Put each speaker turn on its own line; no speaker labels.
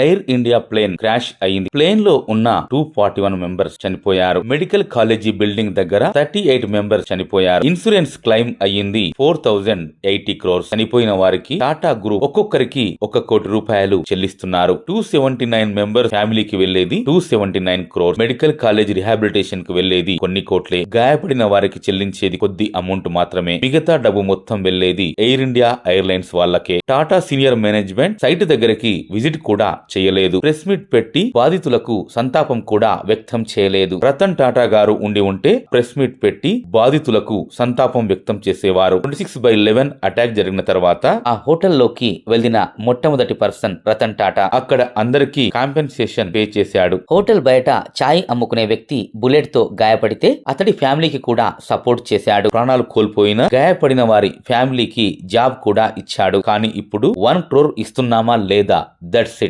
Air India plane crash అయింది. Plane లో ఉన్న 241 మెంబర్స్ చనిపోయారు. మెడికల్ కాలేజీ బిల్డింగ్ దగ్గర 38 మెంబర్స్ చనిపోయారు. ఇన్సూరెన్స్ క్లెయిమ్ అయ్యింది 4080 crores. చనిపోయిన వారికి టాటా గ్రూప్ ఒక్కొక్కరికి 1 కోటి రూపాయలు చెల్లిస్తున్నారు. 279 మెంబర్స్ ఫ్యామిలీకి వెళ్లేది 279 crores. మెడికల్ కాలేజీ రిహాబిలిటేషన్ కు వెళ్లేది కొన్ని కోట్లే. గాయపడిన వారికి చెల్లించేది కొద్ది అమౌంట్ మాత్రమే. మిగతా డబ్బు మొత్తం వెళ్లేది ఎయిర్ ఇండియా ఎయిర్లైన్స్ వాళ్ళకే. టాటా సీనియర్ మేనేజ్మెంట్ సైట్ దగ్గరికి విజిట్ కూడా చేయలేదు. ప్రెస్ మీట్ పెట్టి బాధితులకు సంతాపం కూడా వ్యక్తం చేయలేదు. రతన్ టాటా గారు ఉండి ఉంటే ప్రెస్ మీట్ పెట్టి బాధితులకు సంతాపం వ్యక్తం చేసేవారు. 26/11 అటాక్ జరిగిన తర్వాత
ఆ హోటల్లోకి వెళ్లిన మొట్టమొదటి పర్సన్ రతన్ టాటా.
అక్కడ అందరికీ కాంపెన్సేషన్ పే చేశాడు.
హోటల్ బయట చాయ్ అమ్ముకునే వ్యక్తి బుల్లెట్ తో గాయపడితే అతడి ఫ్యామిలీకి కూడా సపోర్ట్ చేశాడు.
ప్రాణాలు కోల్పోయిన గాయపడిన వారి ఫ్యామిలీకి జాబ్ కూడా ఇచ్చాడు. కానీ ఇప్పుడు 1 crore ఇస్తున్నామా లేదా? That's it.